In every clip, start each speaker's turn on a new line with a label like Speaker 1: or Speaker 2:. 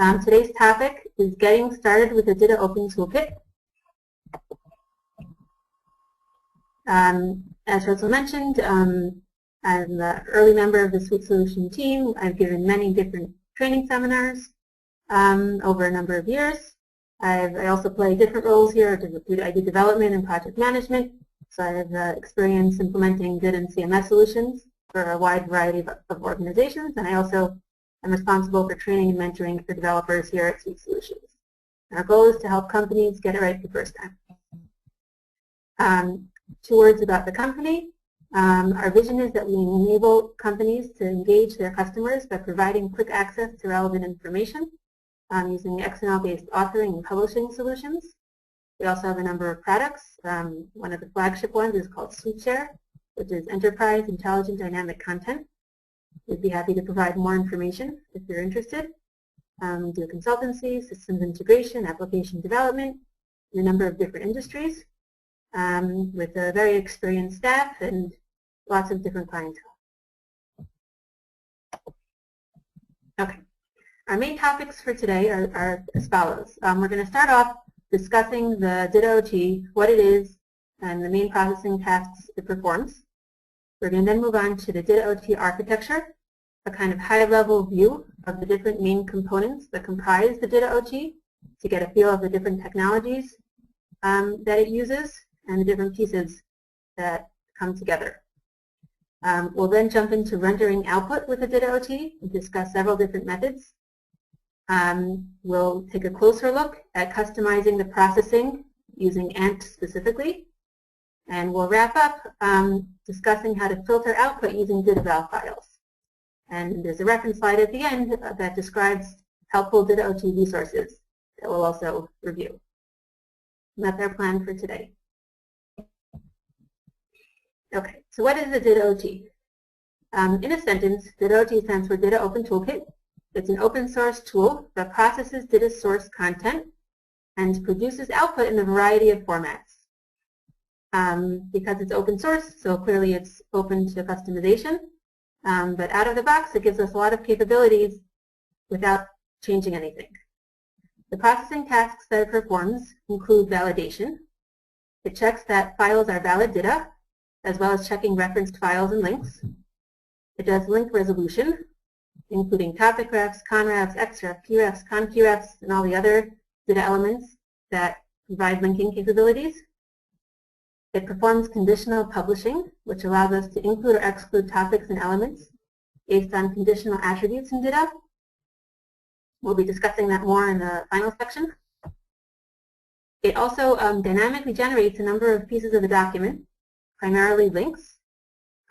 Speaker 1: Today's topic is getting started with the DITA Open Toolkit. As Russell mentioned, I'm an early member of the Suite Solution team. I've given many different training seminars over a number of years. I also play different roles here. I do development and project management, so I have experience implementing DITA and CMS solutions for a wide variety of organizations, and I also am responsible for training and mentoring for developers here at Suite Solutions. Our goal is to help companies get it right the first time. 2 words about the company. Our vision is that we enable companies to engage their customers by providing quick access to relevant information using XML-based authoring and publishing solutions. We also have a number of products. One of the flagship ones is called SuiteShare, which is Enterprise Intelligent Dynamic Content. We'd be happy to provide more information if you're interested. We do consultancy, systems integration, application development in a number of different industries with a very experienced staff and lots of different clientele. Okay. Our main topics for today are as follows. We're going to start off discussing the DITA-OT, what it is, and the main processing tasks it performs. We're going to then move on to the DITA-OT architecture, a kind of high-level view of the different main components that comprise the DITA-OT to get a feel of the different technologies that it uses and the different pieces that come together. We'll then jump into rendering output with the DITA-OT and discuss several different methods. We'll take a closer look at customizing the processing using ANT specifically. And we'll wrap up discussing how to filter output using DITAVAL files. And there's a reference slide at the end that describes helpful DITA-OT resources that we'll also review. And that's our plan for today. Okay, so what is the DITA-OT? In a sentence, DITA-OT stands for DITA Open Toolkit. It's an open source tool that processes DITA source content and produces output in a variety of formats. Because it's open source, so clearly it's open to customization. But out of the box, it gives us a lot of capabilities without changing anything. The processing tasks that it performs include validation. It checks that files are valid DITA, as well as checking referenced files and links. It does link resolution, including topic refs, conrefs, xref, prefs, conqrefs, and all the other DITA elements that provide linking capabilities. It performs conditional publishing, which allows us to include or exclude topics and elements based on conditional attributes in DITA. We'll be discussing that more in the final section. It also dynamically generates a number of pieces of the document, primarily links.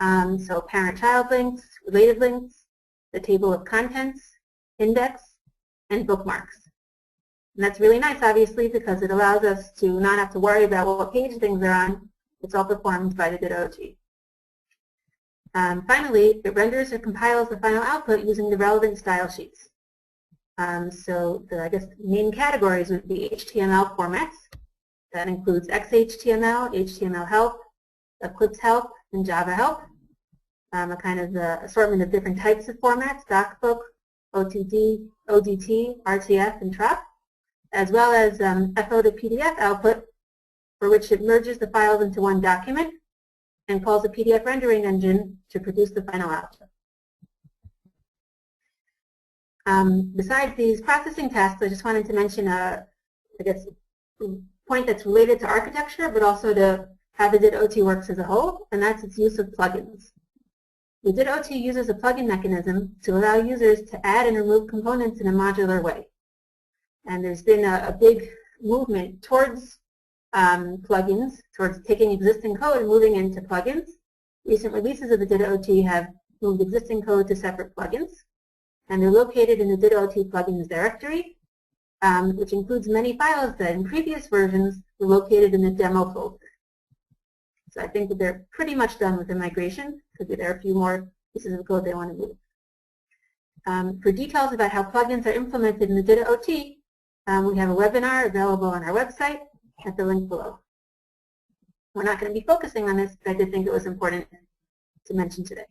Speaker 1: So parent-child links, related links, the table of contents, index, and bookmarks. And that's really nice, obviously, because it allows us to not have to worry about what page things are on. It's all performed by the DITA-OT. Finally, it renders or compiles the final output using the relevant style sheets. So I guess main categories would be HTML formats. That includes XHTML, HTML help, Eclipse help, and Java help. A kind of assortment of different types of formats, DocBook, OTD, ODT, RTF, and TROP, as well as FO to PDF output, for which it merges the files into one document and calls a PDF rendering engine to produce the final output. Besides these processing tasks, I just wanted to mention I guess, point that's related to architecture, but also to how the DITA-OT works as a whole, and that's its use of plugins. The DITA-OT uses a plugin mechanism to allow users to add and remove components in a modular way. And there's been a big movement towards plugins, towards taking existing code and moving into plugins. Recent releases of the DITA-OT have moved existing code to separate plugins, and they're located in the DITA-OT plugins directory, which includes many files that in previous versions were located in the demo folder. So I think that they're pretty much done with the migration. Could be there are a few more pieces of code they want to move. For details about how plugins are implemented in the DITA-OT, we have a webinar available on our website at the link below. We're not going to be focusing on this, but I did think it was important to mention today.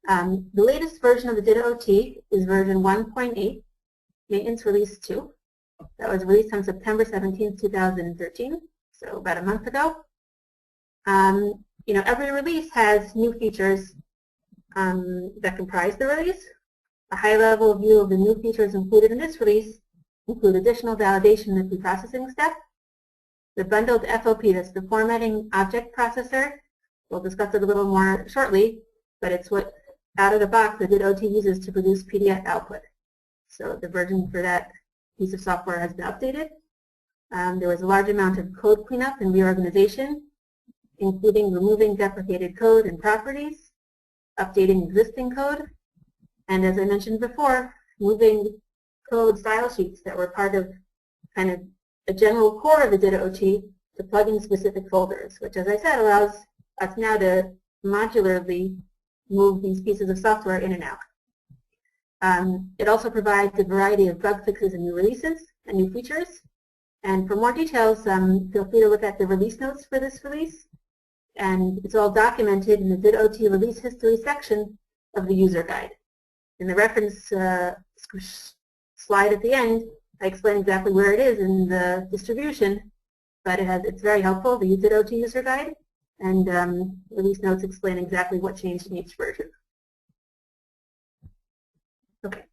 Speaker 1: The latest version of the DITA-OT is version 1.8, maintenance release 2. That was released on September 17, 2013, so about a month ago. Every release has new features that comprise the release. A high-level view of the new features included in this release include additional validation in the preprocessing step, the bundled FOP, that's the formatting object processor. We'll discuss it a little more shortly, but it's what out of the box the DITA-OT uses to produce PDF output. So the version for that piece of software has been updated. There was a large amount of code cleanup and reorganization, including removing deprecated code and properties, updating existing code, and as I mentioned before, moving code style sheets that were part of kind of a general core of the DITA-OT to plug in specific folders, which, as I said, allows us now to modularly move these pieces of software in and out. It also provides a variety of bug fixes and new releases and new features. And for more details, feel free to look at the release notes for this release. And it's all documented in the DITA-OT release history section of the user guide. In the reference slide at the end, I explain exactly where it is in the distribution, but it's very helpful, the DITA-OT user guide, and release notes explain exactly what changed in each version. Okay,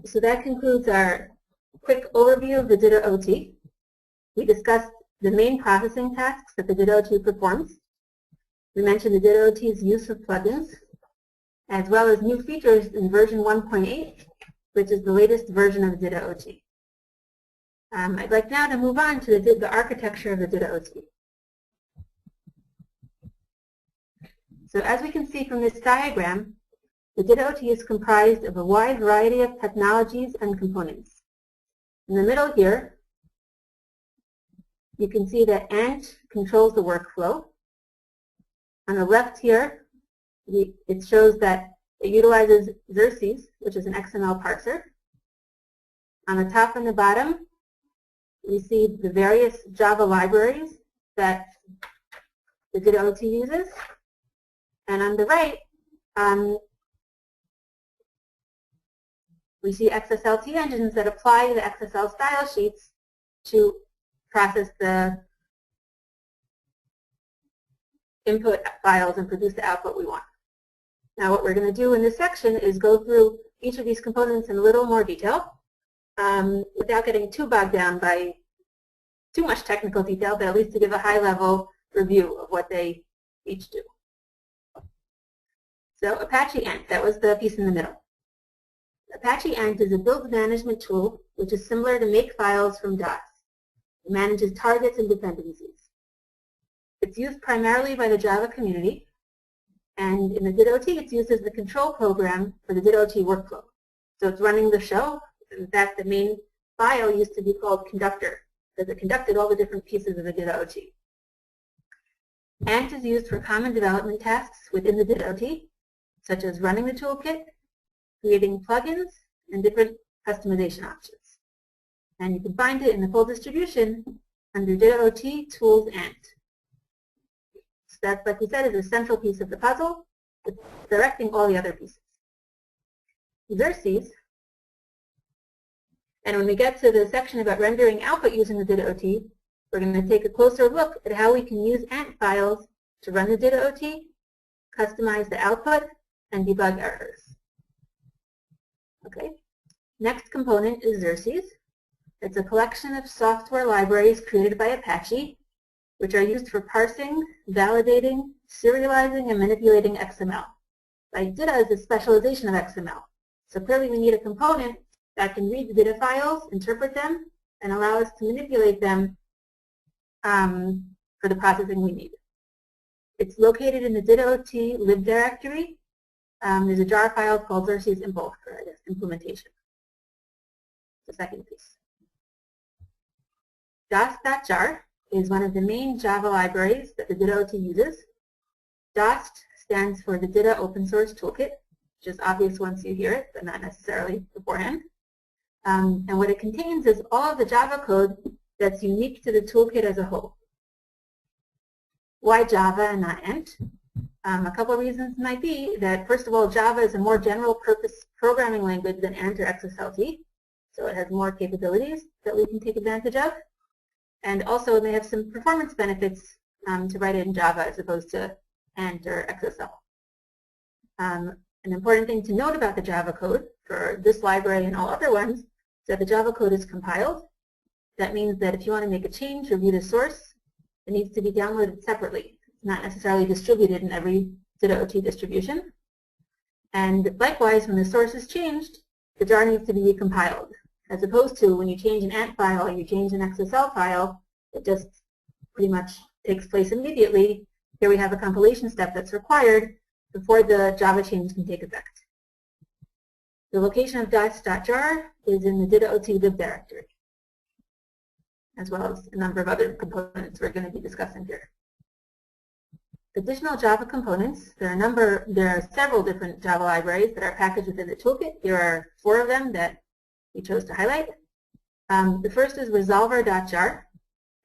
Speaker 1: so that concludes our quick overview of the DITA-OT. We discussed the main processing tasks that the DITA-OT performs. We mentioned the DITA-OT's use of plugins, as well as new features in version 1.8, which is the latest version of the DITA-OT. I'd like now to move on to the architecture of the DITA-OT. So as we can see from this diagram, the DITA-OT is comprised of a wide variety of technologies and components. In the middle here, you can see that ANT controls the workflow. On the left here, it shows that it utilizes Xerces, which is an XML parser. On the top and the bottom, we see the various Java libraries that the DITA-OT uses. And on the right, we see XSLT engines that apply the XSL style sheets to process the input files and produce the output we want. Now what we're going to do in this section is go through each of these components in a little more detail without getting too bogged down by too much technical detail, but at least to give a high-level review of what they each do. So Apache ANT, that was the piece in the middle. Apache ANT is a build management tool which is similar to Makefiles from DOS. It manages targets and dependencies. It's used primarily by the Java community, and in the DITA-OT it's used as the control program for the DITA-OT workflow. So it's running the show. In fact, the main file used to be called conductor because it conducted all the different pieces of the DITA-OT. ANT is used for common development tasks within the DITA-OT, such as running the toolkit, creating plugins, and different customization options. And you can find it in the full distribution under DITA-OT Tools ANT. So that, like we said, is a central piece of the puzzle, it's directing all the other pieces. Xerces, and when we get to the section about rendering output using the DITA-OT, we're going to take a closer look at how we can use ANT files to run the DITA-OT, customize the output, and debug errors. Okay. Next component is Xerces. It's a collection of software libraries created by Apache, which are used for parsing, validating, serializing, and manipulating XML. Like DITA is a specialization of XML. So clearly we need a component that can read the DITA files, interpret them, and allow us to manipulate them for the processing we need. It's located in the DITA-OT lib directory. There's a jar file called Xerces impl for this implementation. The second piece. DOST.jar is one of the main Java libraries that the DITA-OT uses. DOST stands for the DITA Open Source Toolkit, which is obvious once you hear it, but not necessarily beforehand. And what it contains is all of the Java code that's unique to the toolkit as a whole. Why Java and not ANT? A couple of reasons might be that, first of all, Java is a more general purpose programming language than ANT or XSLT, so it has more capabilities that we can take advantage of. And also it may have some performance benefits to write it in Java as opposed to ANT or XSL. An important thing to note about the Java code for this library and all other ones is that the Java code is compiled. That means that if you want to make a change or view the source, it needs to be downloaded separately. It's not necessarily distributed in every DITA-OT distribution. And likewise, when the source is changed, the jar needs to be recompiled, as opposed to when you change an ANT file or you change an XSL file, it just pretty much takes place immediately. Here we have a compilation step that's required before the Java change can take effect. The location of DOST.jar is in the DITA-OT lib directory, as well as a number of other components we're going to be discussing here. Additional Java components, there are several different Java libraries that are packaged within the toolkit. Here are 4 of them that we chose to highlight. The first is resolver.jar.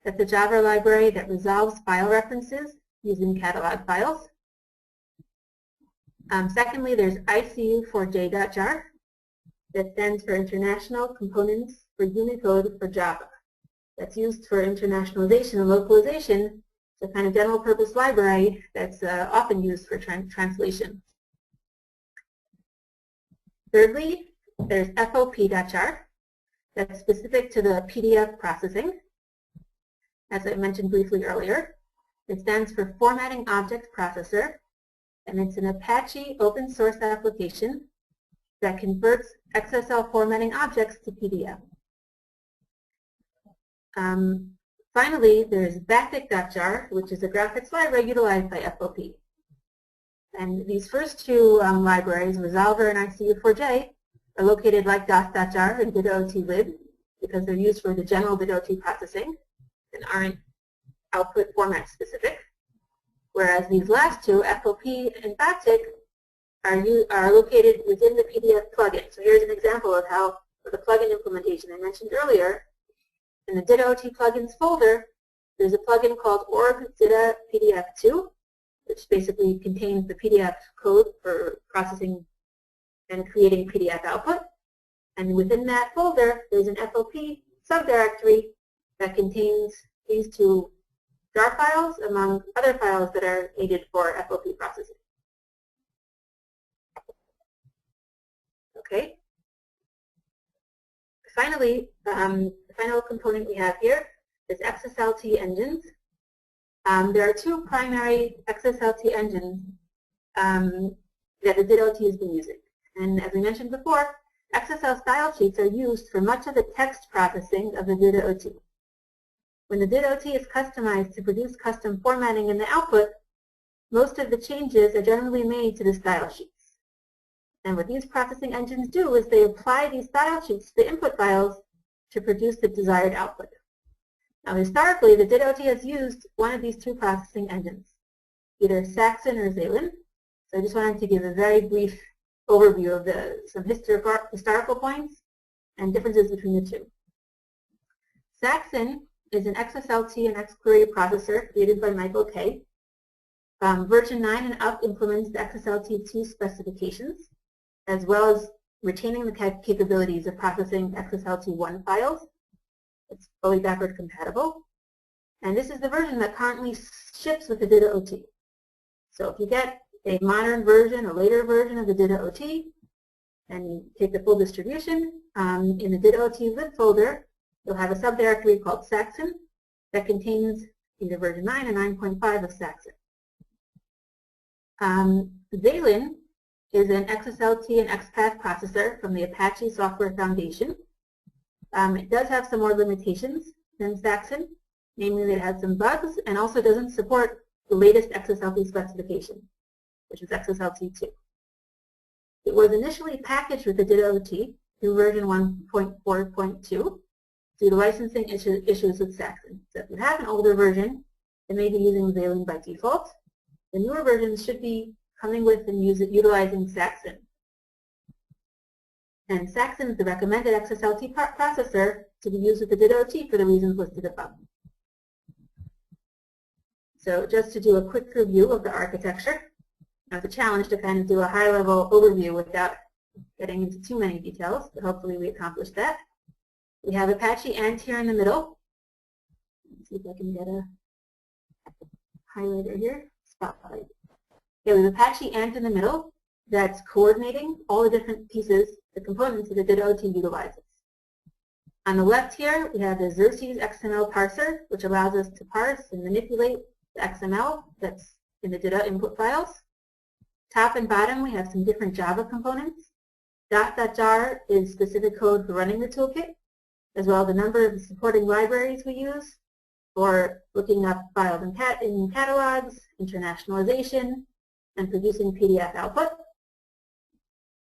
Speaker 1: That's a Java library that resolves file references using catalog files. Secondly, there's ICU4J.jar. That stands for International Components for Unicode for Java. That's used for internationalization and localization. It's a kind of general purpose library that's often used for translation. Thirdly, there's FOP.jar. That's specific to the PDF processing. As I mentioned briefly earlier, it stands for Formatting Object Processor, and it's an Apache open source application that converts XSL formatting objects to PDF. Finally, there's Basic.jar, which is a graphics library utilized by FOP. And these first 2 libraries, Resolver and ICU4J, are located like DOST.jar in DITA-OT lib because they're used for the general DITA-OT processing and aren't output format specific. Whereas these last 2, FOP and Basic, are located within the PDF plugin. So here's an example of how the plugin implementation I mentioned earlier. In the DITA-OT plugins folder, there's a plugin called org DITA PDF2, which basically contains the PDF code for processing and creating PDF output. And within that folder, there's an FOP subdirectory that contains these 2 jar files among other files that are needed for FOP processing. Okay. Finally, the final component we have here is XSLT Engines. There are 2 primary XSLT engines that the DITA-OT has been using. And as we mentioned before, XSL style sheets are used for much of the text processing of the DITA-OT. When the DITA-OT is customized to produce custom formatting in the output, most of the changes are generally made to the style sheets. And what these processing engines do is they apply these style sheets to the input files to produce the desired output. Now historically, the DITA-OT has used one of these 2 processing engines, either Saxon or Xalen. So I just wanted to give a very brief overview of some historical points and differences between the 2. Saxon is an XSLT and XQuery processor created by Michael Kay. Version 9 and up implements the XSLT2 specifications, as well as retaining the capabilities of processing XSLT1 files. It's fully backward compatible. And this is the version that currently ships with the DITA-OT. So if you get a modern version, a later version of the DITA-OT, and you take the full distribution, in the DITA-OT lib folder, you'll have a subdirectory called Saxon that contains either version 9 or 9.5 of Saxon. Xalen is an XSLT and XPath processor from the Apache Software Foundation. It does have some more limitations than Saxon, namely that it has some bugs and also doesn't support the latest XSLT specification, which is XSLT2. It was initially packaged with the DITA-OT through version 1.4.2 due to licensing issues with Saxon. So if you have an older version, it may be using Xalen by default. The newer versions should be coming with and utilizing Saxon. And Saxon is the recommended XSLT processor to be used with the DITA-OT for the reasons listed above. So just to do a quick review of the architecture, Now, it's a challenge to kind of do a high-level overview without getting into too many details, but hopefully we accomplished that. We have Apache ANT here in the middle. Let's see if I can get a highlighter here. Spotlight. Okay, we have Apache ANT in the middle that's coordinating all the different pieces, the components that the DITA-OT utilizes. On the left here, we have the Xerces XML parser, which allows us to parse and manipulate the XML that's in the DITA input files. Top and bottom, we have some different Java components. DOST.jar is specific code for running the toolkit, as well as a number of supporting libraries we use for looking up files in catalogs, internationalization, and producing PDF output.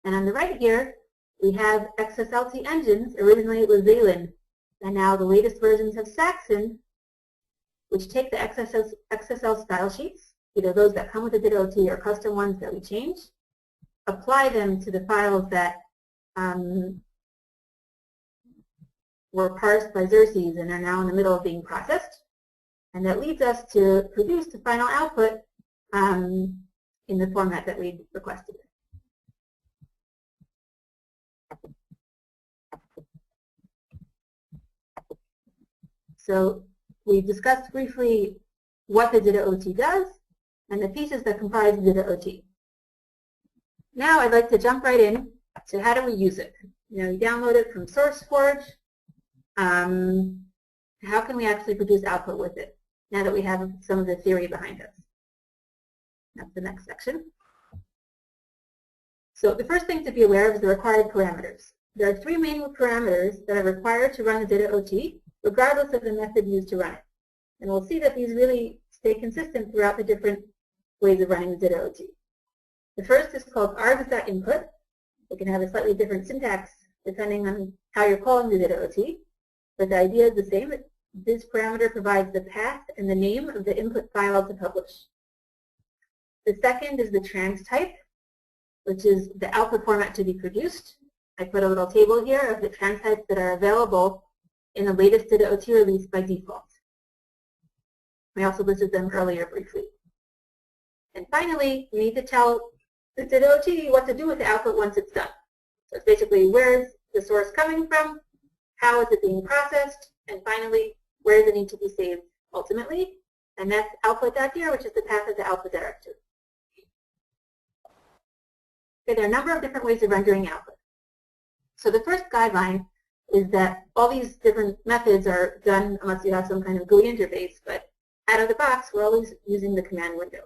Speaker 1: And on the right here, we have XSLT Engines. Originally it was Xalen, and now the latest versions have Saxon, which take the XSL style sheets, either those that come with the DITA-OT or custom ones that we change, apply them to the files that were parsed by Xerces and are now in the middle of being processed. And that leads us to produce the final output in the format that we requested. So we discussed briefly what the DITA-OT does and the pieces that comprise the DITA-OT. Now I'd like to jump right in to how do we use it. You download it from SourceForge. How can we actually produce output with it now that we have some of the theory behind us? That's the next section. So the first thing to be aware of is the required parameters. There are three main parameters that are required to run the DITA-OT, regardless of the method used to run it. And we'll see that these really stay consistent throughout the different ways of running the DITA-OT. The first is called args.input. It can have a slightly different syntax depending on how you're calling the DITA-OT, but the idea is the same. This parameter provides the path and the name of the input file to publish. The second is the trans type, which is the output format to be produced. I put a little table here of the trans types that are available in the latest DITA-OT release by default. We also listed them earlier briefly. And finally, we need to tell the DITA-OT what to do with the output once it's done. So it's basically where's the source coming from, how is it being processed, and finally, where does it need to be saved ultimately? And that's output.jar, which is the path of the output directory. Okay, there are a number of different ways of rendering output. So the first guideline is that all these different methods are done unless you have some kind of GUI interface, but out of the box, we're always using the command window.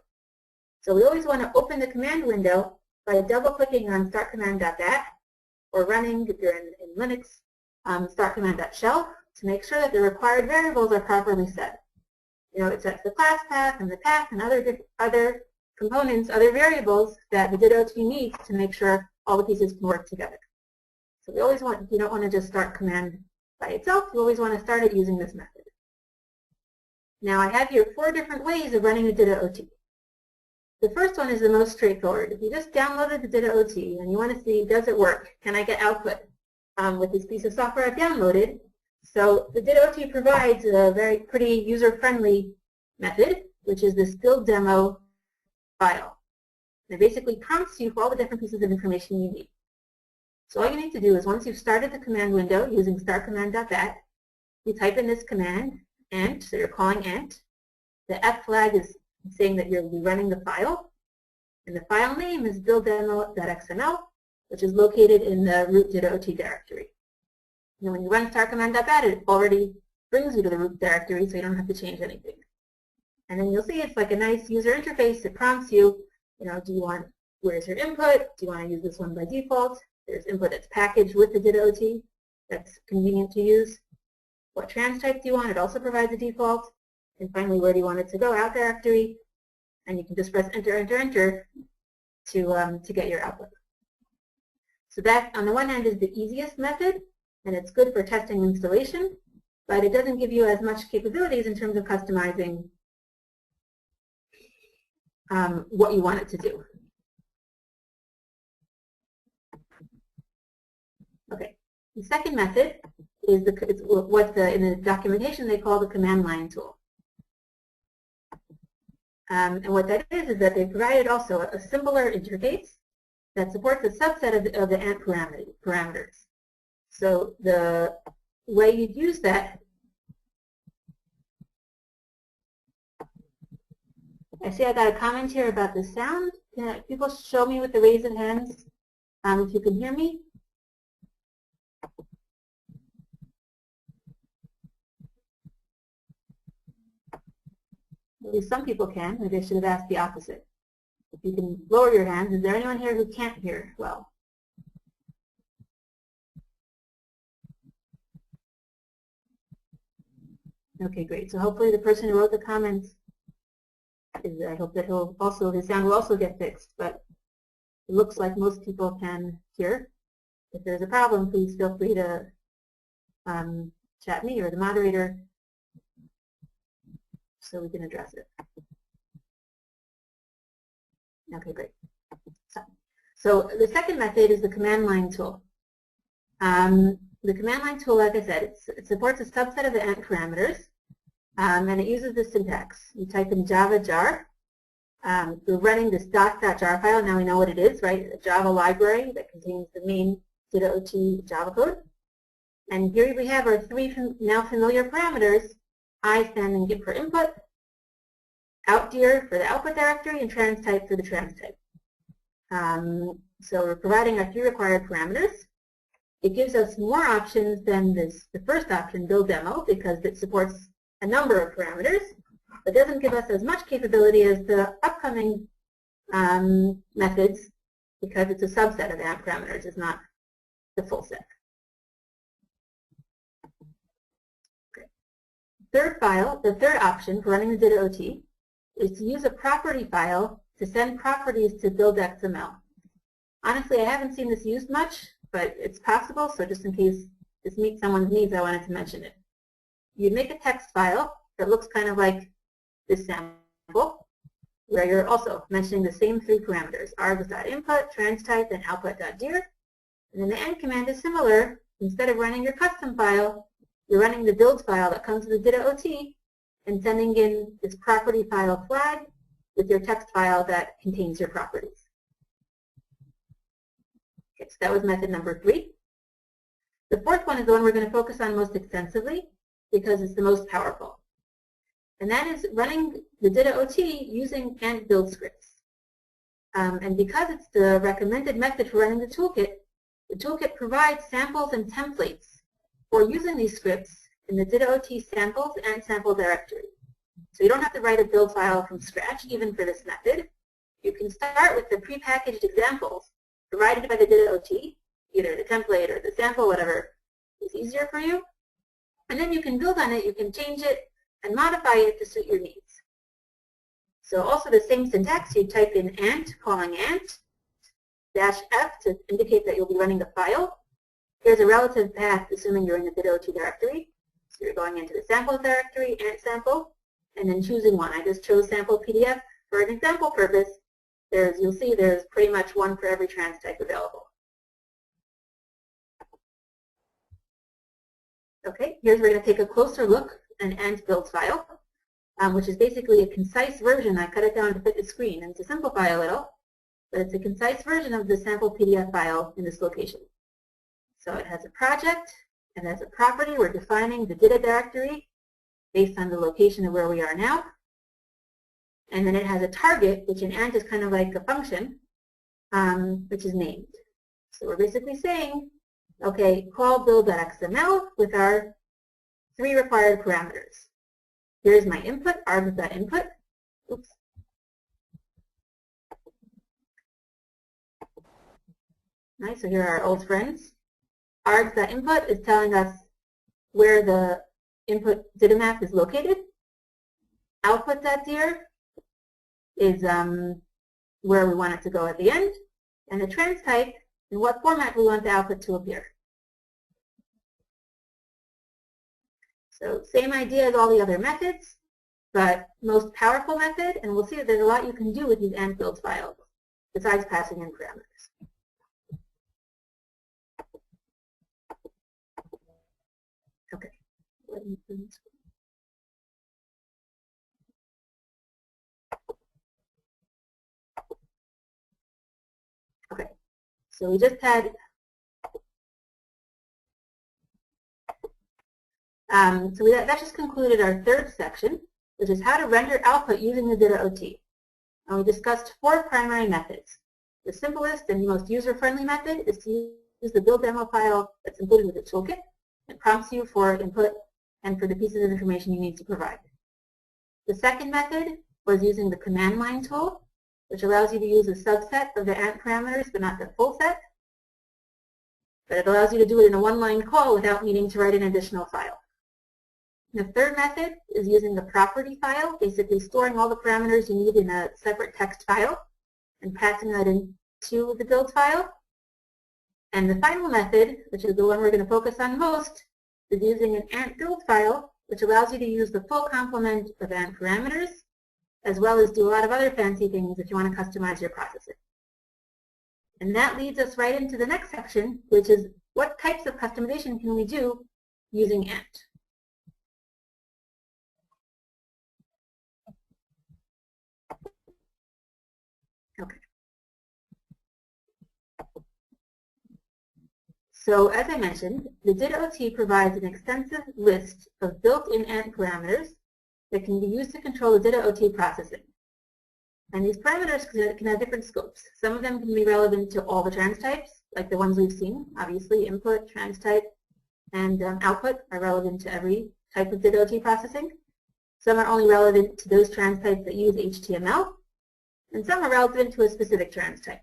Speaker 1: So we always want to open the command window by double-clicking on startcommand.bat, or running, if you're in Linux, startcommand.shell, to make sure that the required variables are properly set. It sets the class path and the path and other components, other variables that the DITA-OT needs to make sure all the pieces can work together. So we always want, you don't want to just start command by itself, you always want to start it using this method. Now I have here 4 different ways of running the DITA-OT. The first one is the most straightforward. If you just downloaded the DITA-OT and you want to see, does it work? Can I get output with this piece of software I've downloaded? So the DITA-OT provides a very pretty user-friendly method, which is this build demo file. It basically prompts you for all the different pieces of information you need. So all you need to do is once you've started the command window using startcommand.bat, you type in this command, ANT, so you're calling ANT. The F flag is saying that you'll be running the file, and the file name is builddemo.xml, which is located in the root DITA-OT directory. And when you run startcommand.bat, it already brings you to the root directory, so you don't have to change anything. And then you'll see it's like a nice user interface. It prompts you, do you want, where's your input? Do you want to use this one by default? There's input that's packaged with the DITA-OT that's convenient to use. What trans type do you want? It also provides a default. And finally, where do you want it to go? Out directory. And you can just press enter, enter, enter to get your output. So that, on the one hand, is the easiest method, and it's good for testing installation, but it doesn't give you as much capabilities in terms of customizing what you want it to do. Okay. The second method is what in the documentation they call the command line tool. And what that is that they provided also a simpler interface that supports a subset of the ANT parameters. So the way you'd use that, I see I got a comment here about the sound. Can people show me with the raise of hands if you can hear me? At least some people can. Maybe I should have asked the opposite. If you can lower your hands, is there anyone here who can't hear well? Okay, great. So hopefully the person who wrote the comments, I hope that his sound will also get fixed, but it looks like most people can hear. If there's a problem, please feel free to chat me or the moderator so we can address it. Okay, great. So the second method is the command line tool. The command line tool, like I said, it supports a subset of the ANT parameters, and it uses the syntax. You type in Java-jar. We're running this DOST.jar file. Now we know what it is, right? A Java library that contains the main DITA-OT Java code. And here we have our three now familiar parameters: I standing for input, out-dir for the output directory, and trans type for the trans type. So we're providing our three required parameters. It gives us more options than the first option, build demo, because it supports a number of parameters, but doesn't give us as much capability as the upcoming methods, because it's a subset of the ANT parameters, it's not the full set. Okay. The third option for running the DITA-OT is to use a property file to send properties to build.xml. Honestly, I haven't seen this used much, but it's possible, so just in case this meets someone's needs, I wanted to mention it. You make a text file that looks kind of like this sample, where you're also mentioning the same three parameters: args.input, trans type, and output.dir. And then the end command is similar. Instead of running your custom file, you're running the build file that comes with the DITA-OT and sending in this property file flag with your text file that contains your properties. Okay, so that was method number 3. The fourth one is the one we're going to focus on most extensively because it's the most powerful. And that is running the DITA-OT using ANT build scripts. And because it's the recommended method for running the toolkit provides samples and templates for using these scripts in the DITA-OT samples and sample directory. So you don't have to write a build file from scratch, even for this method. You can start with the prepackaged examples provided by the DITA-OT, either the template or the sample, whatever is easier for you. And then you can build on it, you can change it, and modify it to suit your needs. So also the same syntax, you type in ANT, calling ANT, -F to indicate that you'll be running the file. Here's a relative path, assuming you're in the DITA-OT directory. So you're going into the sample directory, ANT sample, and then choosing one. I just chose sample PDF for an example purpose. You'll see there's pretty much one for every trans type available. Okay, here's where we're going to take a closer look at an ANT build file, which is basically a concise version. I cut it down to fit the screen and to simplify a little, but it's a concise version of the sample PDF file in this location. So it has a project, and as a property, we're defining the DITA directory based on the location of where we are now. And then it has a target, which in ANT is kind of like a function, which is named. So we're basically saying, okay, call build.xml with our 3 required parameters. Here's my input, args.input. Oops. Nice, so here are our old friends. Args.input is telling us where the input DITA map is located. Output.dir is where we want it to go at the end. And the trans type, in what format we want the output to appear. So same idea as all the other methods, but most powerful method, and we'll see that there's a lot you can do with these ANT build files besides passing in parameters. Okay. So we just had, that just concluded our third section, which is how to render output using the DITA-OT. And we discussed 4 primary methods. The simplest and most user-friendly method is to use the build demo file that's included with the toolkit. It prompts you for input and for the pieces of information you need to provide. The second method was using the command line tool, which allows you to use a subset of the ANT parameters, but not the full set. But it allows you to do it in a one-line call without needing to write an additional file. The third method is using the property file, basically storing all the parameters you need in a separate text file and passing that into the build file. And the final method, which is the one we're going to focus on most, is using an ANT build file, which allows you to use the full complement of ANT parameters, as well as do a lot of other fancy things if you want to customize your processing. And that leads us right into the next section, which is what types of customization can we do using ANT? Okay. So as I mentioned, the DITA-OT provides an extensive list of built-in ANT parameters that can be used to control the DITA-OT processing. And these parameters can have different scopes. Some of them can be relevant to all the trans types, like the ones we've seen. Obviously, input, trans type, and output are relevant to every type of DITA-OT processing. Some are only relevant to those trans types that use HTML, and some are relevant to a specific trans type.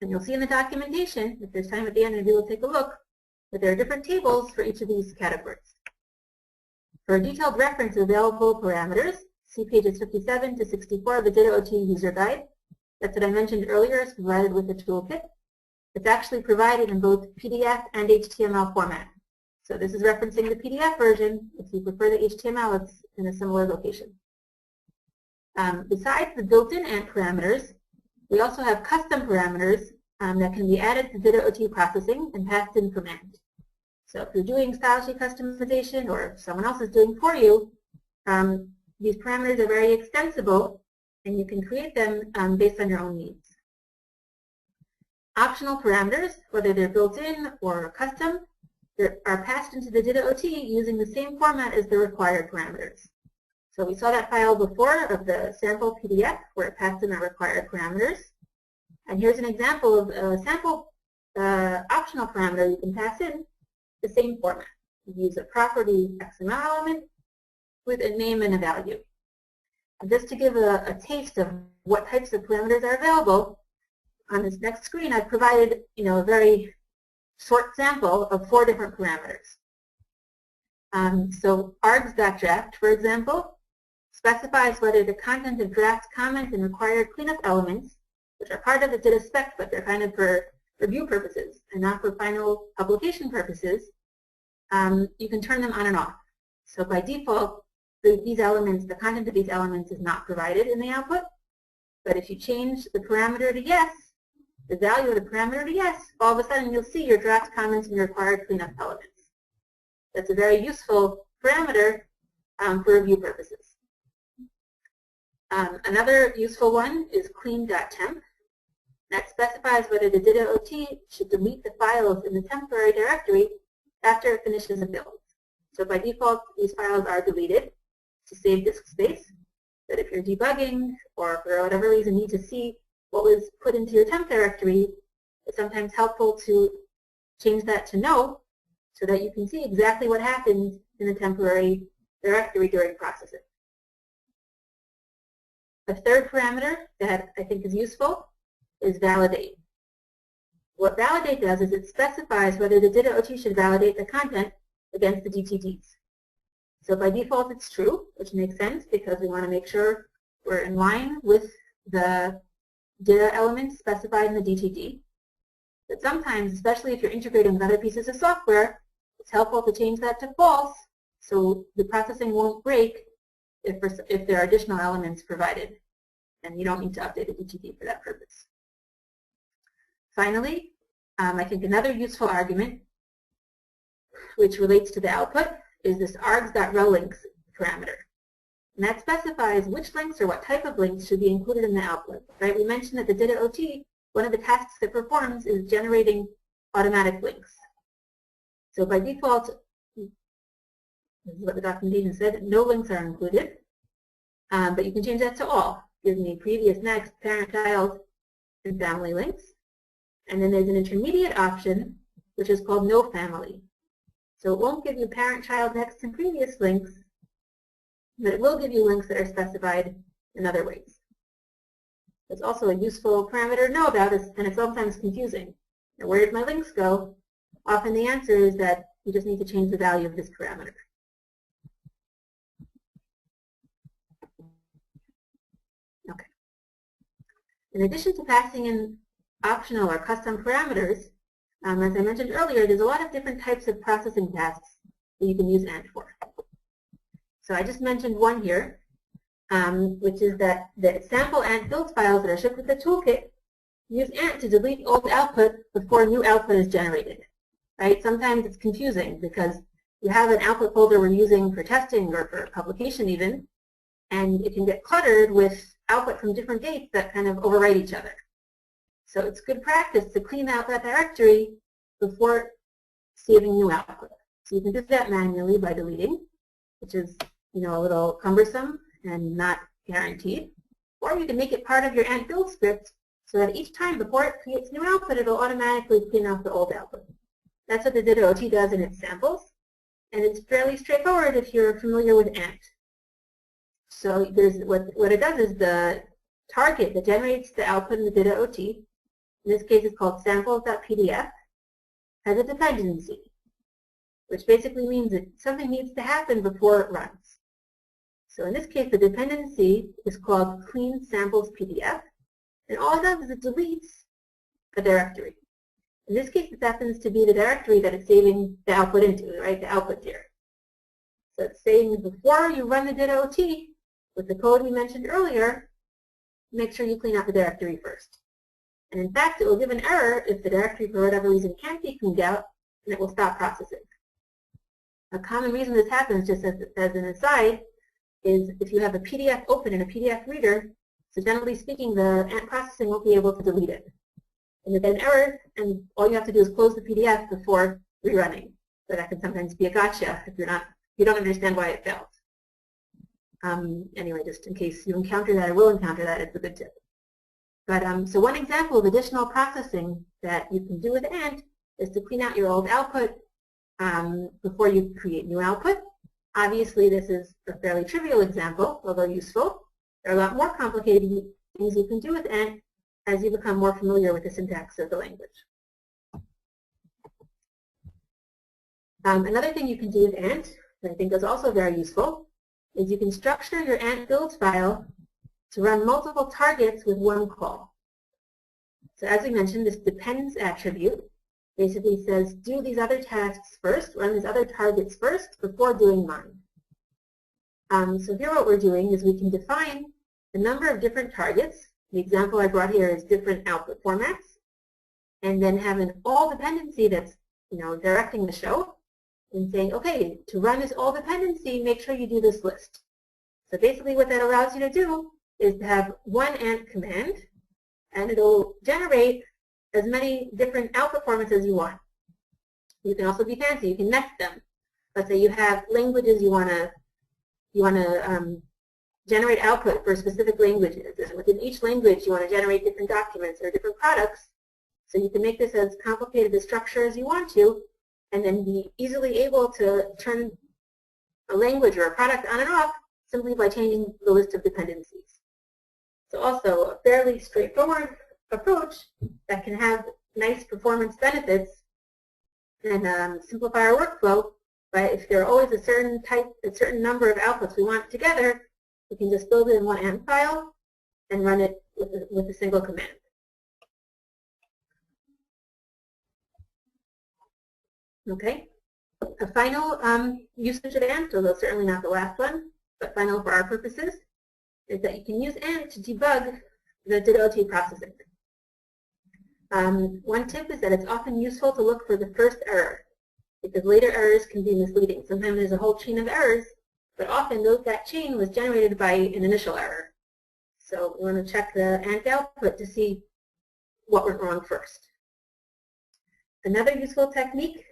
Speaker 1: And you'll see in the documentation, if there's time at the end, maybe we'll take a look, that there are different tables for each of these categories. For a detailed reference of available parameters, see pages 57 to 64 of the DITA-OT user guide. That's what I mentioned earlier, is provided with the toolkit. It's actually provided in both PDF and HTML format. So this is referencing the PDF version. If you prefer the HTML, it's in a similar location. Besides the built-in ANT parameters, we also have custom parameters that can be added to DITA-OT processing and passed in from ANT. So if you're doing style sheet customization or if someone else is doing for you, these parameters are very extensible and you can create them based on your own needs. Optional parameters, whether they're built-in or custom, are passed into the DITA-OT using the same format as the required parameters. So we saw that file before of the sample PDF where it passed in the required parameters. And here's an example of a sample optional parameter you can pass in the same format. You use a property XML element with a name and a value. And just to give a taste of what types of parameters are available, on this next screen I've provided a very short sample of 4 different parameters. So args.draft, for example, specifies whether the content of draft comments and required cleanup elements, which are part of the DITA spec, but they're kind of for review purposes and not for final publication purposes, you can turn them on and off. So by default, these elements, the content of these elements is not provided in the output. But if you change the parameter to yes, the value of the parameter to yes, all of a sudden you'll see your draft comments and your required cleanup elements. That's a very useful parameter for review purposes. Another useful one is clean.temp. That specifies whether the DITA-OT should delete the files in the temporary directory after it finishes a build. So by default, these files are deleted to save disk space. But if you're debugging or for whatever reason need to see what was put into your temp directory, it's sometimes helpful to change that to no so that you can see exactly what happened in the temporary directory during processing. A third parameter that I think is useful is validate. What validate does is it specifies whether the DITA-OT should validate the content against the DTDs. So by default it's true, which makes sense because we want to make sure we're in line with the DITA elements specified in the DTD. But sometimes, especially if you're integrating with other pieces of software, it's helpful to change that to false so the processing won't break if there are additional elements provided, and you don't need to update the DTD for that purpose. Finally, I think another useful argument, which relates to the output, is this args.rowlinks parameter. And that specifies which links or what type of links should be included in the output. Right? We mentioned that the DITA-OT one of the tasks it performs is generating automatic links. So by default, this is what the documentation said, no links are included, but you can change that to all. Give me previous, next, parent, child, and family links. And then there's an intermediate option, which is called no family. So it won't give you parent, child, next, and previous links, but it will give you links that are specified in other ways. It's also a useful parameter to know about, and it's sometimes confusing. Now, where did my links go? Often the answer is that you just need to change the value of this parameter. Okay. In addition to passing in optional or custom parameters, as I mentioned earlier, there's a lot of different types of processing tasks that you can use ANT for. So I just mentioned one here, which is that the sample ANT build files that are shipped with the toolkit use ANT to delete old output before new output is generated. Right? Sometimes it's confusing because you have an output folder we're using for testing or for publication even, and it can get cluttered with output from different dates that kind of overwrite each other. So it's good practice to clean out that directory before saving new output. So you can do that manually by deleting, which is, a little cumbersome and not guaranteed. Or you can make it part of your ANT build script so that each time before it creates new output, it'll automatically clean out the old output. That's what the DITA-OT does in its samples, and it's fairly straightforward if you're familiar with ANT. So there's what it does is the target that generates the output in the DITA-OT, in this case it's called samples.pdf, has a dependency, which basically means that something needs to happen before it runs. So in this case, the dependency is called clean samples PDF, and all it does is it deletes a directory. In this case, it happens to be the directory that it's saving the output into, right, the output dir. So it's saying before you run the DITA-OT, with the code we mentioned earlier, make sure you clean out the directory first. And in fact, it will give an error if the directory for whatever reason can't be cleaned out, and it will stop processing. A common reason this happens, just as an aside, is if you have a PDF open in a PDF reader, so generally speaking, the ANT processing won't be able to delete it. And you get an error, and all you have to do is close the PDF before rerunning. So that can sometimes be a gotcha if you don't understand why it failed. Anyway, just in case you encounter that or will encounter that, it's a good tip. But so one example of additional processing that you can do with ANT is to clean out your old output before you create new output. Obviously, this is a fairly trivial example, although useful. There are a lot more complicated things you can do with ANT as you become more familiar with the syntax of the language. Another thing you can do with ANT, that I think is also very useful, is you can structure your ANT build file to run multiple targets with one call. So as we mentioned, this depends attribute basically says do these other tasks first, run these other targets first before doing mine. So here what we're doing is we can define a number of different targets. The example I brought here is different output formats, and then have an all dependency that's directing the show and saying, okay, to run this all dependency, make sure you do this list. So basically what that allows you to do is to have one ANT command, and it'll generate as many different output formats as you want. You can also be fancy. You can nest them. Let's say you have languages you want to generate output for specific languages, and within each language you want to generate different documents or different products. So you can make this as complicated a structure as you want to, and then be easily able to turn a language or a product on and off simply by changing the list of dependencies. So also a fairly straightforward approach that can have nice performance benefits and simplify our workflow. But if there are always a certain number of outputs we want together, we can just build it in one ANT file and run it with a single command. Okay. A final usage of ANT, although certainly not the last one, but final for our purposes, is that you can use ANT to debug the DITA-OT processing. One tip is that it's often useful to look for the first error, because later errors can be misleading. Sometimes there's a whole chain of errors, but often that chain was generated by an initial error. So we want to check the ANT output to see what went wrong first. Another useful technique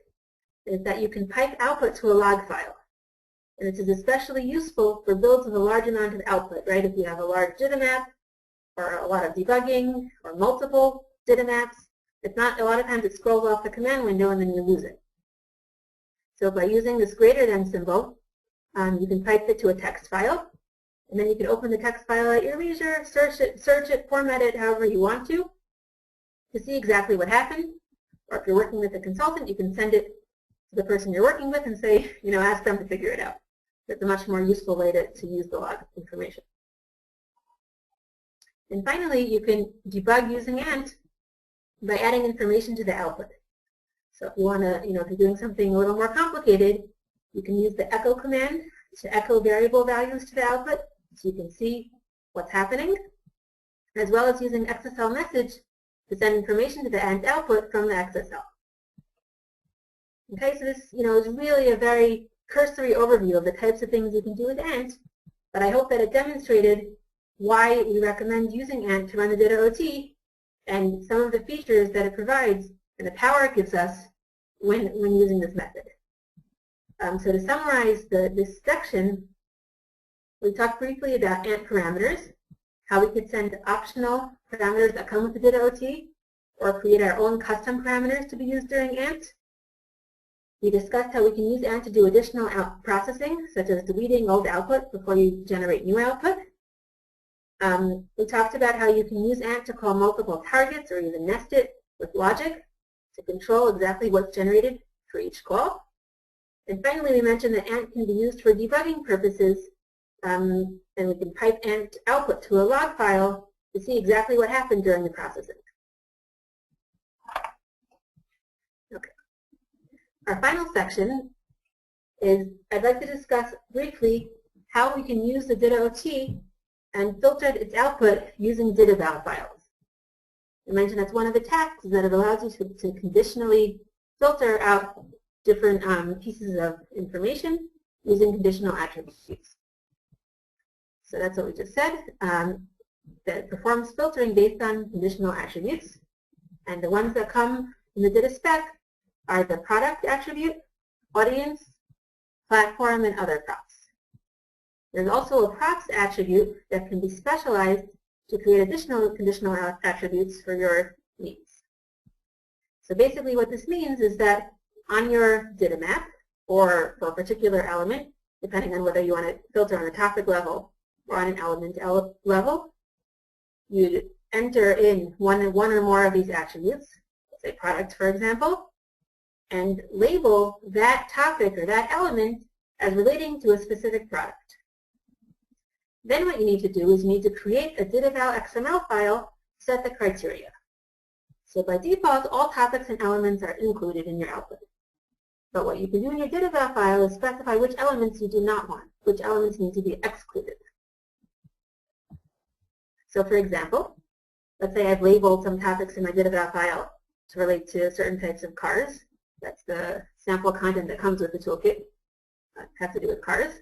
Speaker 1: is that you can pipe output to a log file. And this is especially useful for builds with a large amount of output, right? If you have a large DITA map or a lot of debugging or multiple DITA maps, it's not, a lot of times it scrolls off the command window and then you lose it. So by using this greater than symbol, you can pipe it to a text file, and then you can open the text file at your leisure, search it, format it however you want to see exactly what happened. Or if you're working with a consultant, you can send it to the person you're working with and say, ask them to figure it out. That's a much more useful way to use the log information. And finally, you can debug using ANT by adding information to the output. So if you want to, if you're doing something a little more complicated, you can use the echo command to echo variable values to the output so you can see what's happening, as well as using XSL message to send information to the ANT output from the XSL. Okay, so this, is really a very cursory overview of the types of things you can do with ANT, but I hope that it demonstrated why we recommend using ANT to run the DITA-OT and some of the features that it provides and the power it gives us when using this method. So to summarize this section, we talked briefly about ANT parameters, how we could send optional parameters that come with the DITA-OT or create our own custom parameters to be used during ANT. We discussed how we can use ANT to do additional processing, such as deleting old output before you generate new output. We talked about how you can use ANT to call multiple targets or even nest it with logic to control exactly what's generated for each call. And finally, we mentioned that ANT can be used for debugging purposes, and we can pipe ANT output to a log file to see exactly what happened during the processing. Okay. Our final section is I'd like to discuss briefly how we can use the DITA-OT and filter its output using DITAVAL files. I mentioned that's one of the tasks that it allows you to conditionally filter out different pieces of information using conditional attributes. So that's what we just said, that it performs filtering based on conditional attributes. And the ones that come in the DITA spec are the product attribute, audience, platform, and other props. There's also a props attribute that can be specialized to create additional conditional attributes for your needs. So basically what this means is that on your DITA map, or for a particular element, depending on whether you want to filter on the topic level or on an element level, you enter in one or more of these attributes, say product for example, and label that topic or that element as relating to a specific product. Then what you need to do is you need to create a DITAVAL XML file to set the criteria. So by default, all topics and elements are included in your output. But what you can do in your DITAVAL file is specify which elements you do not want, which elements need to be excluded. So for example, let's say I've labeled some topics in my DITAVAL file to relate to certain types of cars. That's the sample content that comes with the toolkit. Has to do with cars.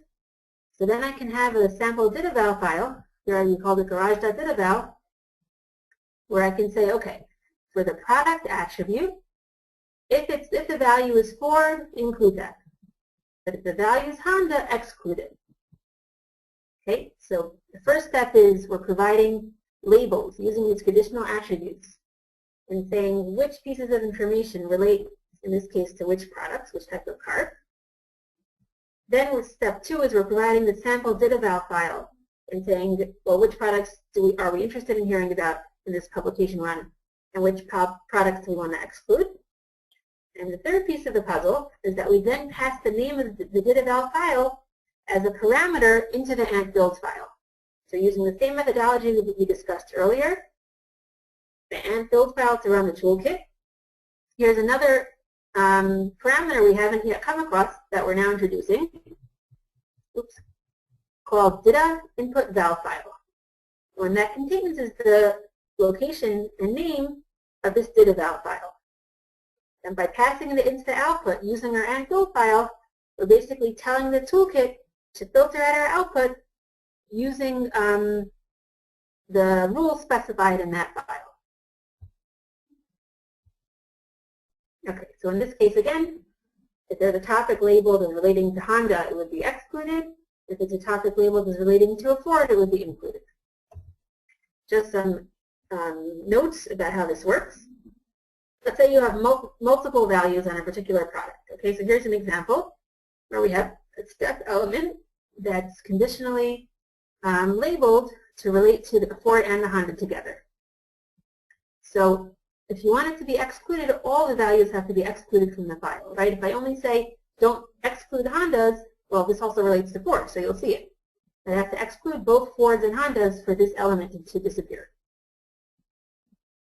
Speaker 1: So then I can have a sample DITAVAL file, here we call it garage.ditaval, where I can say, okay, for the product attribute, if the value is Ford, include that. But if the value is Honda, exclude it. Okay, so the first step is we're providing labels using these conditional attributes and saying which pieces of information relate, in this case, to which products, which type of car. Then with step 2 is we're providing the sample DITAVAL file and saying, well, which products are we interested in hearing about in this publication run, and which products do we want to exclude. And the third piece of the puzzle is that we then pass the name of the DITAVAL file as a parameter into the ANT build file. So using the same methodology that we discussed earlier, the ANT build file to run the toolkit. Here's another parameter we haven't yet come across that we're now introducing, called DITA input val file. What that contains is the location and name of this DITAVAL file. And by passing it into the output using our ANT build file, we're basically telling the toolkit to filter out our output using the rules specified in that file. Okay, so in this case again, if there's a topic labeled as relating to Honda, it would be excluded. If it's a topic labeled as relating to a Ford, it would be included. Just some notes about how this works. Let's say you have multiple values on a particular product. Okay, so here's an example where we have a step element that's conditionally labeled to relate to the Ford and the Honda together. So if you want it to be excluded, all the values have to be excluded from the file, right? If I only say don't exclude Hondas, well, this also relates to Ford, so you'll see it. I have to exclude both Fords and Hondas for this element to disappear.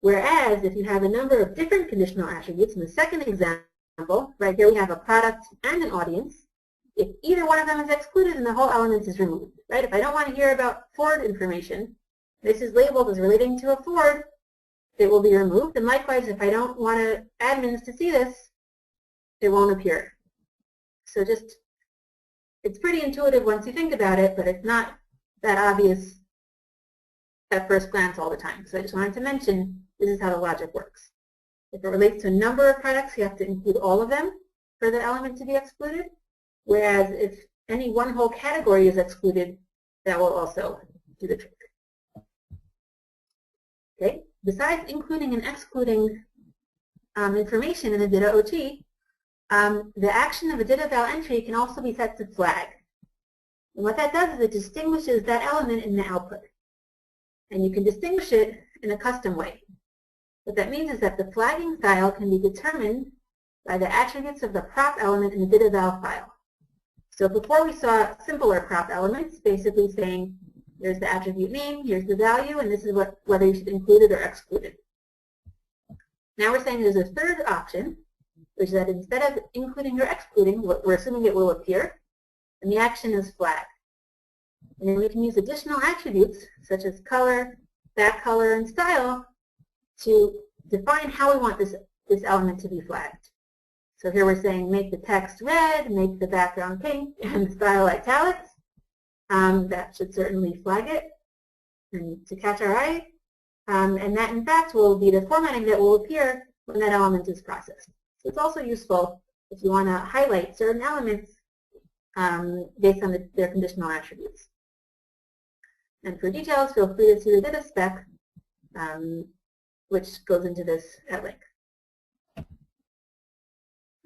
Speaker 1: Whereas if you have a number of different conditional attributes, in the second example, right here we have a product and an audience. If either one of them is excluded, then the whole element is removed, right? If I don't want to hear about Ford information, this is labeled as relating to a Ford, it will be removed. And likewise, if I don't want admins to see this, it won't appear. So just, it's pretty intuitive once you think about it, but it's not that obvious at first glance all the time. So I just wanted to mention this is how the logic works. If it relates to a number of products, you have to include all of them for the element to be excluded. Whereas if any one whole category is excluded, that will also do the trick. Okay. Besides including and excluding information in the DITA-OT, the action of a DITAVAL entry can also be set to flag. And what that does is it distinguishes that element in the output. And you can distinguish it in a custom way. What that means is that the flagging style can be determined by the attributes of the prop element in the DITAVAL file. So before we saw simpler prop elements, basically saying here's the attribute name, here's the value, and this is whether you should include it or exclude it. Now we're saying there's a third option, which is that instead of including or excluding, we're assuming it will appear, and the action is flag. And then we can use additional attributes, such as color, back color, and style, to define how we want this element to be flagged. So here we're saying make the text red, make the background pink, and the style italics. That should certainly flag it and to catch our eye. And that, in fact, will be the formatting that will appear when that element is processed. So it's also useful if you want to highlight certain elements based on their conditional attributes. And for details, feel free to see the DITA spec, which goes into this at length.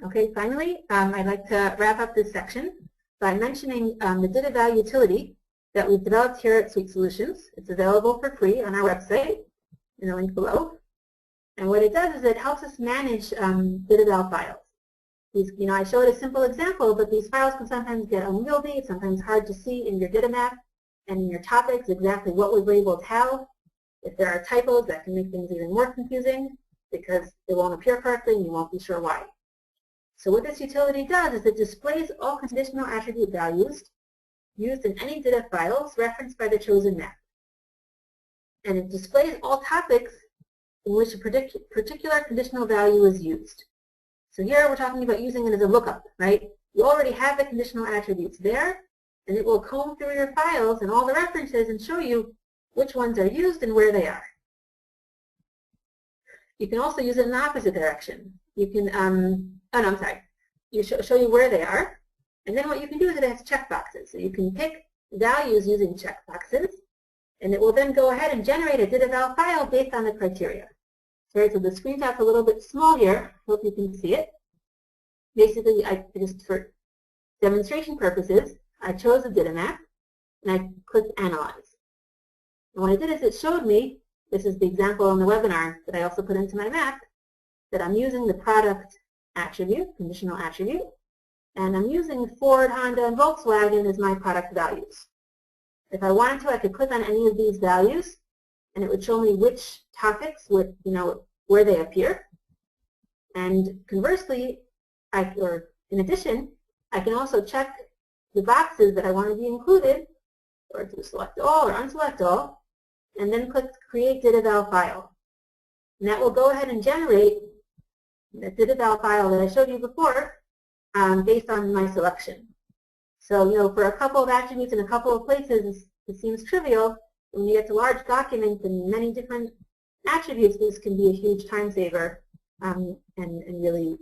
Speaker 1: Okay, finally, I'd like to wrap up this section by mentioning the DITAVAL Utility that we've developed here at Suite Solutions. It's available for free on our website in the link below. And what it does is it helps us manage DITAVAL files. These, I showed a simple example, but these files can sometimes get unwieldy. It's sometimes hard to see in your DITA map and in your topics exactly what was labeled how. If there are typos, that can make things even more confusing because it won't appear correctly and you won't be sure why. So what this utility does is it displays all conditional attribute values used in any DITA files referenced by the chosen map. And it displays all topics in which a particular conditional value is used. So here we're talking about using it as a lookup, right? You already have the conditional attributes there, and it will comb through your files and all the references and show you which ones are used and where they are. You can also use it in the opposite direction. You can, show you where they are, and then what you can do is it has checkboxes. So you can pick values using checkboxes, and it will then go ahead and generate a DITAVAL file based on the criteria. Right, so the screenshot's a little bit small here. Hope you can see it. Basically, just for demonstration purposes, I chose a DITA map, and I clicked Analyze. And what I did is it showed me, this is the example in the webinar that I also put into my map, that I'm using the product attribute, conditional attribute, and I'm using Ford, Honda, and Volkswagen as my product values. If I wanted to, I could click on any of these values, and it would show me which topics would, where they appear. And conversely, in addition, I can also check the boxes that I want to be included, or to select all or unselect all, and then click Create DITAVAL File. And that will go ahead and generate the DITAVAL file that I showed you before based on my selection. So, for a couple of attributes in a couple of places, it seems trivial. When you get to large documents and many different attributes, this can be a huge time saver and really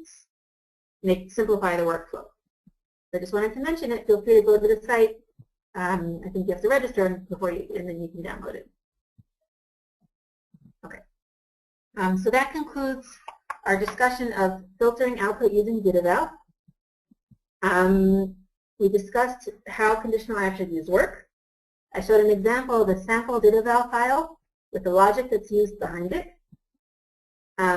Speaker 1: simplify the workflow. I just wanted to mention it. Feel free to go to the site. I think you have to register before and then you can download it. Okay. So that concludes our discussion of filtering output using DITAVAL. We discussed how conditional attributes work. I showed an example of a sample DITAVAL file with the logic that's used behind it.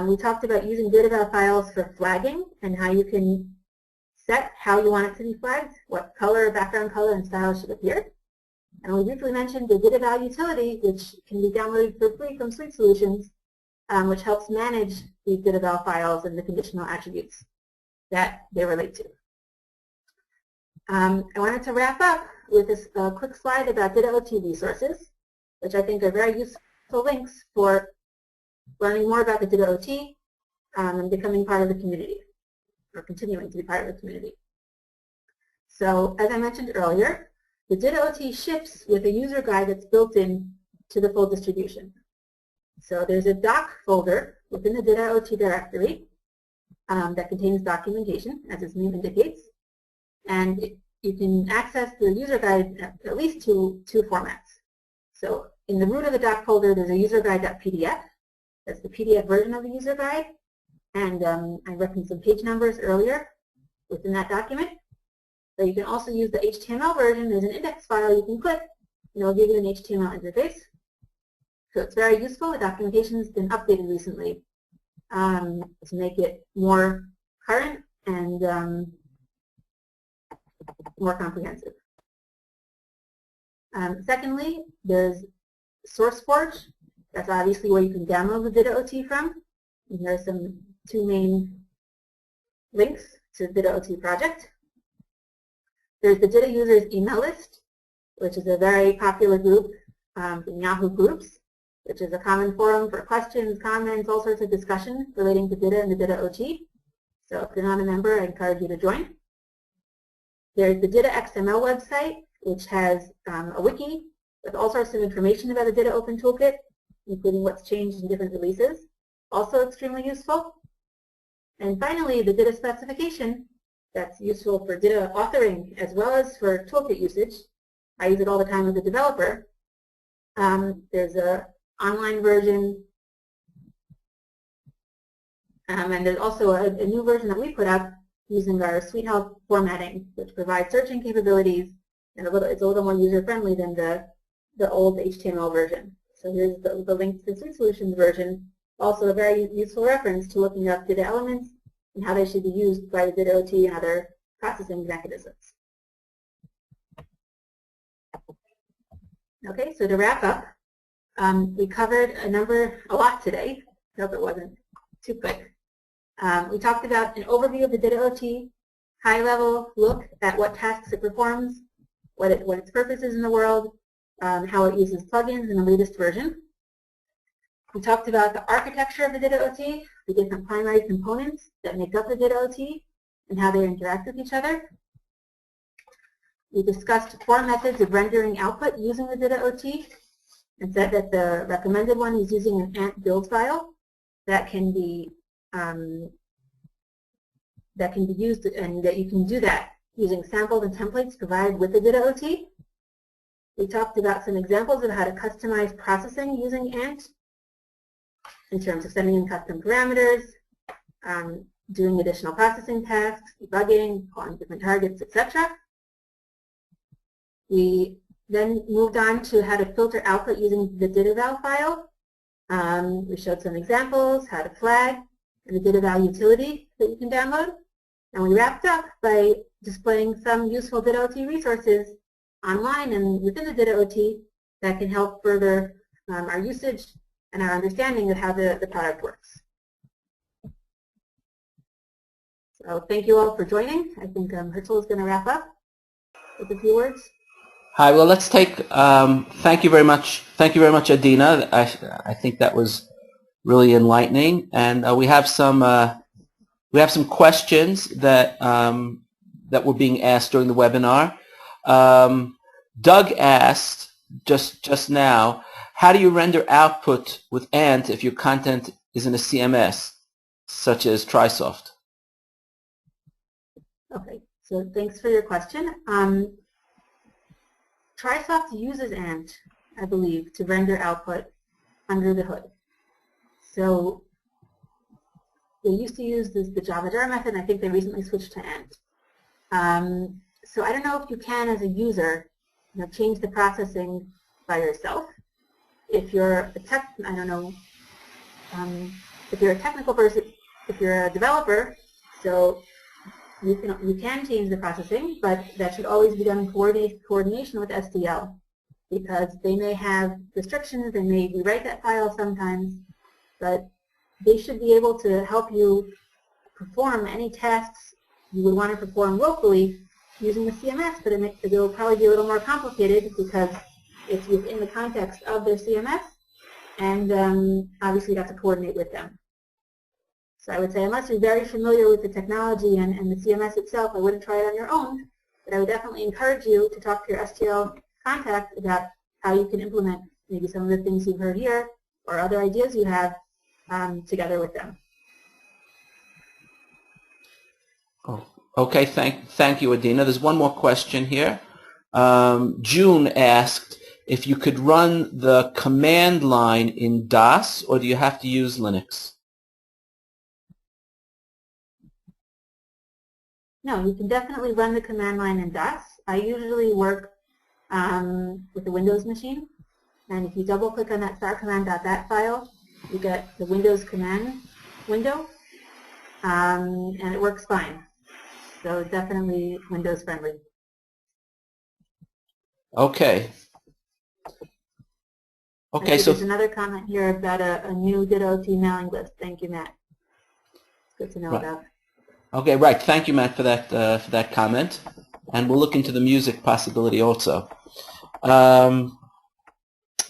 Speaker 1: We talked about using DITAVAL files for flagging and how you can set how you want it to be flagged, what color, background color, and style should appear. And we briefly mentioned the DITAVAL Utility, which can be downloaded for free from Suite Solutions, which helps manage these DITAVAL files and the conditional attributes that they relate to. I wanted to wrap up with this quick slide about DITA-OT Resources, which I think are very useful links for learning more about the DITA-OT and becoming part of the community, or continuing to be part of the community. So, as I mentioned earlier, the DITA-OT ships with a user guide that's built in to the full distribution. So there's a doc folder within the DITA-OT directory that contains documentation, as its name indicates, and you can access the user guide at least two formats. So in the root of the doc folder, there's a user guide.pdf. That's the PDF version of the user guide, and I referenced some page numbers earlier within that document. So you can also use the HTML version. There's an index file you can click, and it'll give you an HTML interface. So it's very useful. The documentation has been updated recently to make it more current and more comprehensive. Secondly, there's SourceForge. That's obviously where you can download the DITA-OT from. And there's two main links to the DITA-OT project. There's the DITA users email list, which is a very popular group in Yahoo Groups, which is a common forum for questions, comments, all sorts of discussion relating to DITA and the DITA-OT. So if you're not a member, I encourage you to join. There's the DITA XML website, which has a wiki with all sorts of information about the DITA Open Toolkit, including what's changed in different releases. Also extremely useful. And finally, the DITA specification that's useful for DITA authoring as well as for toolkit usage. I use it all the time as a developer. There's an online version, and there's also a new version that we put up using our Suite Help formatting, which provides searching capabilities, and it's a little more user-friendly than the old HTML version. So here's the link to the Suite Solutions version, also a very useful reference to looking up DITA elements and how they should be used by the DITA-OT and other processing mechanisms. Okay, so to wrap up, we covered a lot today. I hope it wasn't too quick. We talked about an overview of the DITA-OT, high-level look at what tasks it performs, what its purpose is in the world, how it uses plugins in the latest version. We talked about the architecture of the DITA-OT, the different primary components that make up the DITA-OT, and how they interact with each other. We discussed 4 methods of rendering output using the DITA-OT, and said that the recommended one is using an ANT build file that can be used, and that you can do that using samples and templates provided with the DITA-OT. We talked about some examples of how to customize processing using ANT in terms of sending in custom parameters, doing additional processing tasks, debugging, calling different targets, etc. We then moved on to how to filter output using the DITAVAL file. We showed some examples, how to flag, and the DITAVAL utility that you can download. And we wrapped up by displaying some useful DITA-OT resources online and within the DITA-OT that can help further our usage and our understanding of how the product works. So thank you all for joining. I think Herzl is going to wrap up with a few words.
Speaker 2: Hi. Well, let's take. Thank you very much. Thank you very much, Adina. I think that was really enlightening, and we have some questions that that were being asked during the webinar. Doug asked just now, how do you render output with ANT if your content is in a CMS? such as TriSoft?
Speaker 1: Okay, so thanks for your question. TriSoft uses ANT, I believe, to render output under the hood. So they used to use the Java-jar method, and I think they recently switched to ANT. So I don't know if you can, as a user, change the processing by yourself. If you're if you're a technical person, if you're a developer, so you can change the processing, but that should always be done in coordination with SDL, because they may have restrictions, they may rewrite that file sometimes, but they should be able to help you perform any tasks you would want to perform locally using the CMS, but it will probably be a little more complicated because it's within the context of their CMS, and obviously you have to coordinate with them. So I would say, unless you're very familiar with the technology and the CMS itself, I wouldn't try it on your own, but I would definitely encourage you to talk to your STL contact about how you can implement maybe some of the things you've heard here or other ideas you have together with them.
Speaker 2: Oh, okay, thank you, Adina. There's one more question here. June asked if you could run the command line in DOS, or do you have to use Linux?
Speaker 1: No, you can definitely run the command line in DOS. I usually work with a Windows machine, and if you double-click on that starcommand.dat file, you get the Windows command window, and it works fine. So definitely Windows friendly.
Speaker 2: Okay. Okay, so
Speaker 1: there's another comment here about a new DITA-OT mailing list. Thank you, Matt. It's good to know about.
Speaker 2: Okay, right. Thank you, Matt, for that comment, and we'll look into the music possibility also.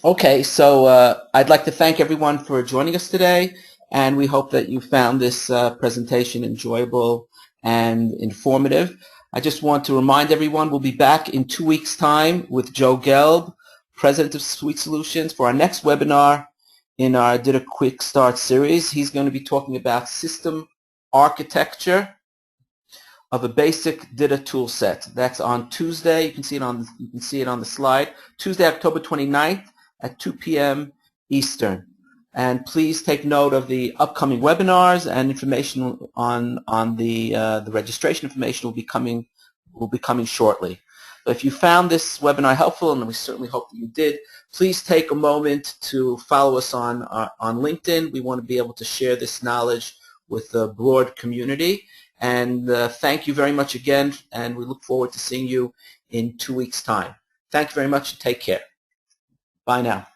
Speaker 2: Okay, so I'd like to thank everyone for joining us today, and we hope that you found this presentation enjoyable and informative. I just want to remind everyone we'll be back in 2 weeks' time with Joe Gelb, President of Suite Solutions, for our next webinar in our DITA Quick Start series. He's going to be talking about system architecture of a basic DITA tool set. That's on Tuesday. You can see it on the slide. Tuesday, October 29th at 2 p.m. Eastern. And please take note of the upcoming webinars, and information on the registration information will be coming shortly. So if you found this webinar helpful, and we certainly hope that you did, please take a moment to follow us on LinkedIn. We want to be able to share this knowledge with the broad community. And thank you very much again, and we look forward to seeing you in 2 weeks' time. Thank you very much, and take care. Bye now.